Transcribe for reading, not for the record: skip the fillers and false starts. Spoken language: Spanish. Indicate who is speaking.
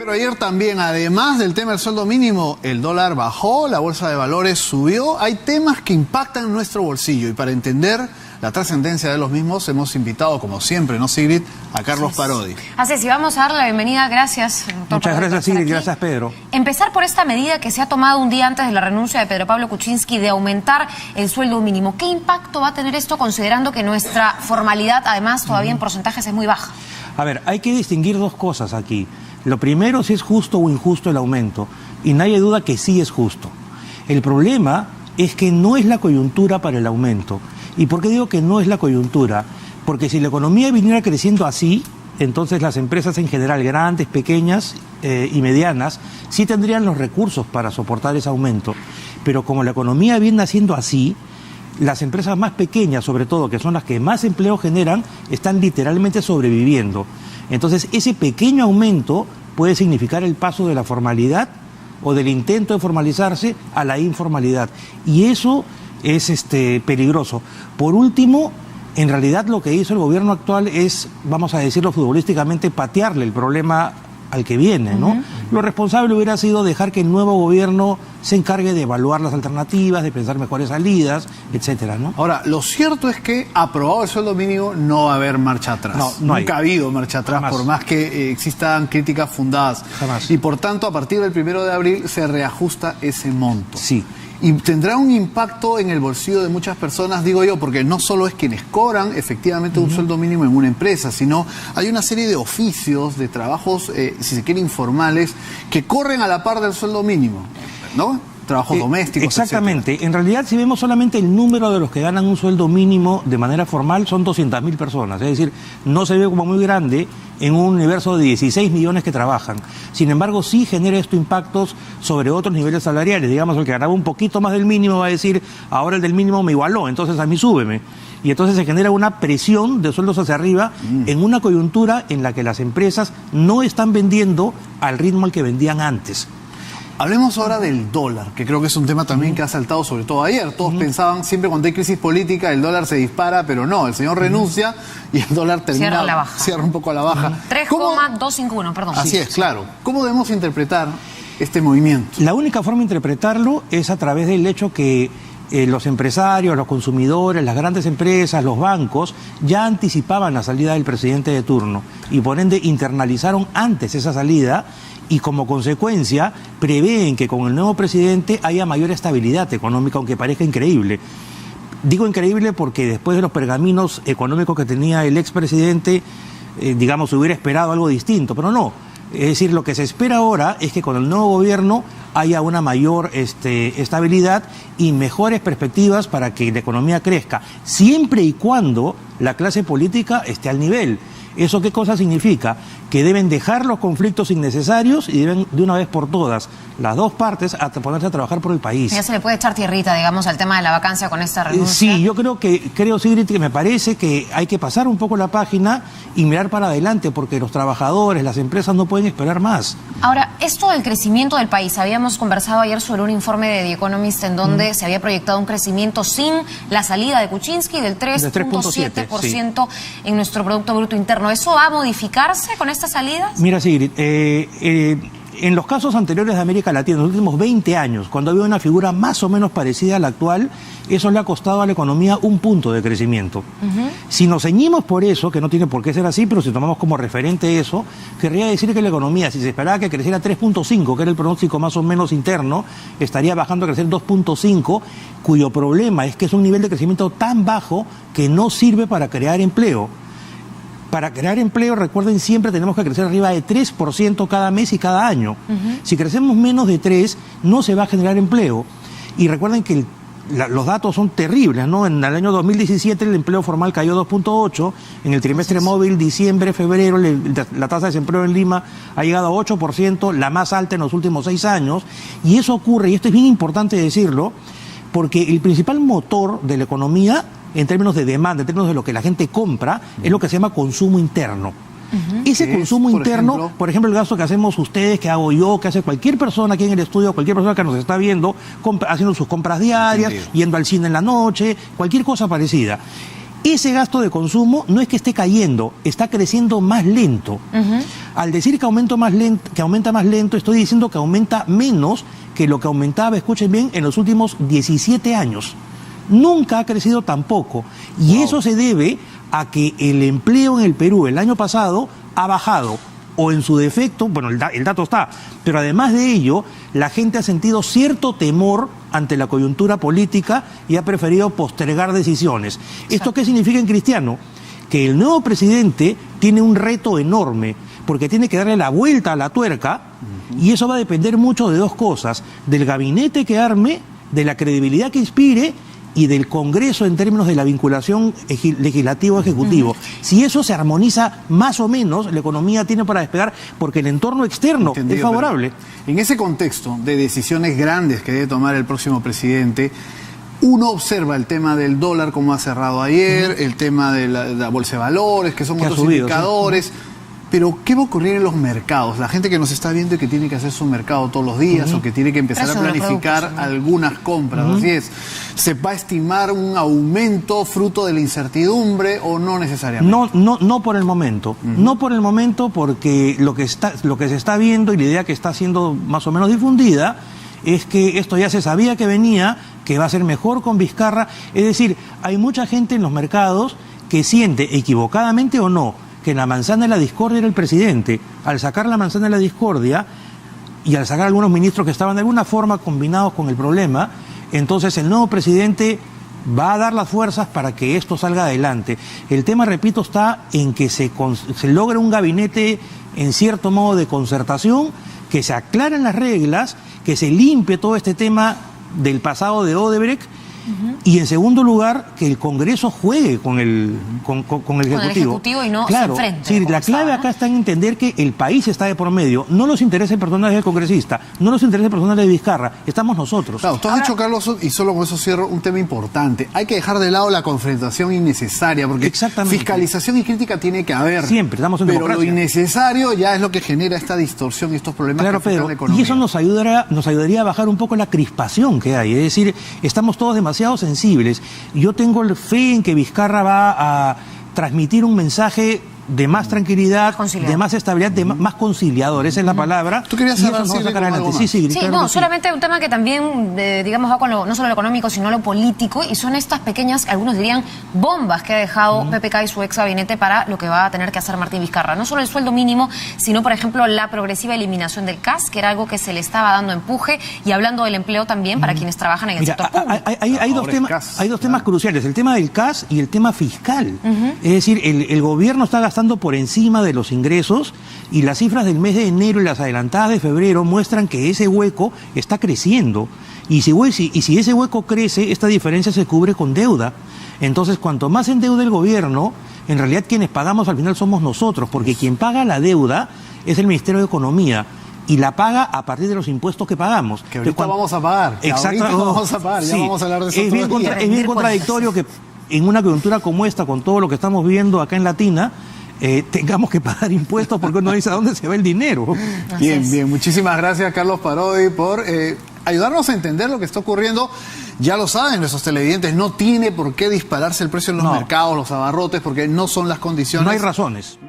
Speaker 1: Pero ayer también, además del tema del sueldo mínimo, el dólar bajó, la bolsa de valores subió. Hay temas que impactan nuestro bolsillo y para entender la trascendencia de los mismos hemos invitado, como siempre, ¿no, Sigrid?, a Carlos Parodi.
Speaker 2: Así es, y vamos a darle la bienvenida. Gracias, doctor.
Speaker 3: Muchas gracias, Sigrid. Gracias, Pedro.
Speaker 2: Empezar por esta medida que se ha tomado un día antes de la renuncia de Pedro Pablo Kuczynski de aumentar el sueldo mínimo. ¿Qué impacto va a tener esto considerando que nuestra formalidad, además, todavía en porcentajes es muy baja?
Speaker 3: A ver, hay que distinguir dos cosas aquí. Lo primero, si es justo o injusto el aumento, y nadie duda que sí es justo. El problema es que no es la coyuntura para el aumento. ¿Y por qué digo que no es la coyuntura? Porque si la economía viniera creciendo así, entonces las empresas en general, grandes, pequeñas y medianas, sí tendrían los recursos para soportar ese aumento. Pero como la economía viene haciendo así, las empresas más pequeñas, sobre todo, que son las que más empleo generan, están literalmente sobreviviendo. Entonces, ese pequeño aumento puede significar el paso de la formalidad o del intento de formalizarse a la informalidad. Y eso es peligroso. Por último, en realidad lo que hizo el gobierno actual es, vamos a decirlo futbolísticamente, patearle el problema al que viene, ¿no? Lo responsable hubiera sido dejar que el nuevo gobierno se encargue de evaluar las alternativas, de pensar mejores salidas, etcétera, ¿no?
Speaker 1: Ahora, lo cierto es que aprobado el sueldo mínimo no va a haber marcha atrás. Nunca ha habido marcha atrás, jamás. Por más que existan críticas fundadas.
Speaker 3: Jamás.
Speaker 1: Y por tanto, a partir del 1 de abril se reajusta ese monto.
Speaker 3: Sí.
Speaker 1: Y tendrá un impacto en el bolsillo de muchas personas, digo yo, porque no solo es quienes cobran efectivamente un sueldo mínimo en una empresa, sino hay una serie de oficios, de trabajos, si se quiere, informales, que corren a la par del sueldo mínimo, ¿no? Trabajos domésticos,
Speaker 3: exactamente.
Speaker 1: Etcétera.
Speaker 3: En realidad, si vemos solamente el número de los que ganan un sueldo mínimo de manera formal, son 200.000 personas. Es decir, no se ve como muy grande en un universo de 16 millones que trabajan. Sin embargo, sí genera esto impactos sobre otros niveles salariales. Digamos, el que ganaba un poquito más del mínimo va a decir, ahora el del mínimo me igualó, entonces a mí súbeme. Y entonces se genera una presión de sueldos hacia arriba en una coyuntura en la que las empresas no están vendiendo al ritmo al que vendían antes.
Speaker 1: Hablemos ahora del dólar, que creo que es un tema también que ha saltado sobre todo ayer. Todos pensaban, siempre cuando hay crisis política, el dólar se dispara, pero no, el señor renuncia y el dólar termina, cierra un poco a la baja.
Speaker 2: 3,251, perdón.
Speaker 1: Así es, claro. ¿Cómo debemos interpretar este movimiento?
Speaker 3: La única forma de interpretarlo es a través del hecho que los empresarios, los consumidores, las grandes empresas, los bancos, ya anticipaban la salida del presidente de turno y por ende internalizaron antes esa salida y como consecuencia prevén que con el nuevo presidente haya mayor estabilidad económica, aunque parezca increíble. Digo increíble porque después de los pergaminos económicos que tenía el expresidente, digamos, se hubiera esperado algo distinto, pero no. Es decir, lo que se espera ahora es que con el nuevo gobierno haya una mayor estabilidad y mejores perspectivas para que la economía crezca, siempre y cuando la clase política esté al nivel. ¿Eso qué cosa significa? Que deben dejar los conflictos innecesarios y deben de una vez por todas, las dos partes, a ponerse a trabajar por el país.
Speaker 2: Ya se le puede echar tierrita, digamos, al tema de la vacancia con esta renuncia.
Speaker 3: Sí, yo creo, Sigrid, que me parece que hay que pasar un poco la página y mirar para adelante, porque los trabajadores, las empresas no pueden esperar más.
Speaker 2: Ahora, esto del crecimiento del país, habíamos conversado ayer sobre un informe de The Economist en donde se había proyectado un crecimiento sin la salida de Kuczynski del 3.7% en nuestro Producto Bruto Interno. ¿Eso va a modificarse con estas salidas?
Speaker 3: Mira, Sigrid, en los casos anteriores de América Latina, en los últimos 20 años, cuando había una figura más o menos parecida a la actual, eso le ha costado a la economía un punto de crecimiento. Si nos ceñimos por eso, que no tiene por qué ser así, pero si tomamos como referente eso, querría decir que la economía, si se esperaba que creciera 3.5, que era el pronóstico más o menos interno, estaría bajando a crecer 2.5, cuyo problema es que es un nivel de crecimiento tan bajo que no sirve para crear empleo. Para crear empleo, recuerden, siempre tenemos que crecer arriba de 3% cada mes y cada año. Si crecemos menos de 3, no se va a generar empleo. Y recuerden que los datos son terribles, ¿no? En el año 2017 el empleo formal cayó 2.8, en el trimestre móvil, diciembre, febrero, la tasa de desempleo en Lima ha llegado a 8%, la más alta en los últimos 6 años. Y eso ocurre, y esto es bien importante decirlo, porque el principal motor de la economía, en términos de demanda, en términos de lo que la gente compra, es lo que se llama consumo interno. Ese consumo interno, por ejemplo, el gasto que hacemos ustedes, que hago yo, que hace cualquier persona aquí en el estudio, cualquier persona que nos está viendo, haciendo sus compras diarias, yendo al cine en la noche, cualquier cosa parecida. ese gasto de consumo no es que esté cayendo, está creciendo más lento. Al decir que aumenta más lento, estoy diciendo que aumenta menos que lo que aumentaba, escuchen bien, en los últimos 17 años. Nunca ha crecido tampoco. Y eso se debe a que el empleo en el Perú el año pasado ha bajado, o en su defecto, bueno, el dato está, pero además de ello, la gente ha sentido cierto temor ante la coyuntura política y ha preferido postergar decisiones. ¿Esto qué significa en cristiano? Que el nuevo presidente tiene un reto enorme, porque tiene que darle la vuelta a la tuerca, y eso va a depender mucho de dos cosas: del gabinete que arme, de la credibilidad que inspire, y del Congreso en términos de la vinculación legislativo-ejecutivo. Si eso se armoniza más o menos, la economía tiene para despegar, porque el entorno externo es favorable.
Speaker 1: En ese contexto de decisiones grandes que debe tomar el próximo presidente, uno observa el tema del dólar, como ha cerrado ayer, el tema de la bolsa de valores, que son otros indicadores. Pero, ¿qué va a ocurrir en los mercados? La gente que nos está viendo y que tiene que hacer su mercado todos los días o que tiene que empezar a planificar algunas compras. Así es. ¿Se va a estimar un aumento fruto de la incertidumbre o no necesariamente?
Speaker 3: No por el momento. No por el momento, porque lo que se está viendo y la idea que está siendo más o menos difundida es que esto ya se sabía que venía, que va a ser mejor con Vizcarra. Es decir, hay mucha gente en los mercados que siente, equivocadamente o no, que la manzana de la discordia era el presidente. Al sacar la manzana de la discordia y al sacar algunos ministros que estaban de alguna forma combinados con el problema, entonces el nuevo presidente va a dar las fuerzas para que esto salga adelante. El tema, repito, está en que se logre un gabinete en cierto modo de concertación, que se aclaren las reglas, que se limpie todo este tema del pasado de Odebrecht. Y en segundo lugar, que el Congreso juegue con el Ejecutivo
Speaker 2: y no
Speaker 3: claro,
Speaker 2: se enfrente.
Speaker 3: Sí, la clave acá está en entender que el país está de por medio, no los intereses personales del congresista, no los intereses personales de Vizcarra, estamos nosotros.
Speaker 1: Claro, tú has dicho, Carlos, y solo con eso cierro, un tema importante. Hay que dejar de lado la confrontación innecesaria, porque fiscalización y crítica tiene que haber.
Speaker 3: Siempre, estamos en democracia.
Speaker 1: Pero lo innecesario ya es lo que genera esta distorsión y estos problemas que afectan la economía.
Speaker 3: Y eso nos ayudaría a bajar un poco la crispación que hay, es decir, estamos todos demasiado sensibles. Yo tengo fe en que Vizcarra va a transmitir un mensaje de más tranquilidad, de más estabilidad, de más conciliador, esa es la palabra.
Speaker 1: ¿Tú querías saber si sacar adelante?
Speaker 2: Sí, solamente un tema que también, digamos, va con no solo lo económico, sino lo político, y son estas pequeñas, algunos dirían, bombas que ha dejado PPK y su ex gabinete para lo que va a tener que hacer Martín Vizcarra. No solo el sueldo mínimo, sino, por ejemplo, la progresiva eliminación del CAS, que era algo que se le estaba dando empuje, y hablando del empleo también para quienes trabajan en el sector público.
Speaker 3: Hay dos temas cruciales, el tema del CAS y el tema fiscal. Es decir, el gobierno está gastando por encima de los ingresos, y las cifras del mes de enero y las adelantadas de febrero muestran que ese hueco está creciendo, y si ese hueco crece, esta diferencia se cubre con deuda. Entonces, cuanto más endeuda el gobierno, en realidad quienes pagamos al final somos nosotros, porque quien paga la deuda es el Ministerio de Economía, y la paga a partir de los impuestos que pagamos.
Speaker 1: Que ahorita vamos a pagar.
Speaker 3: Exacto.
Speaker 1: Vamos a pagar, ya vamos a hablar de eso.
Speaker 3: Es bien contradictorio que en una coyuntura como esta, con todo lo que estamos viendo acá en Latina, tengamos que pagar impuestos porque uno dice a dónde se va el dinero.
Speaker 1: Bien. Muchísimas gracias, Carlos Parodi, por ayudarnos a entender lo que está ocurriendo. Ya lo saben nuestros televidentes, no tiene por qué dispararse el precio en los mercados, los abarrotes, porque no son las condiciones.
Speaker 3: No hay razones.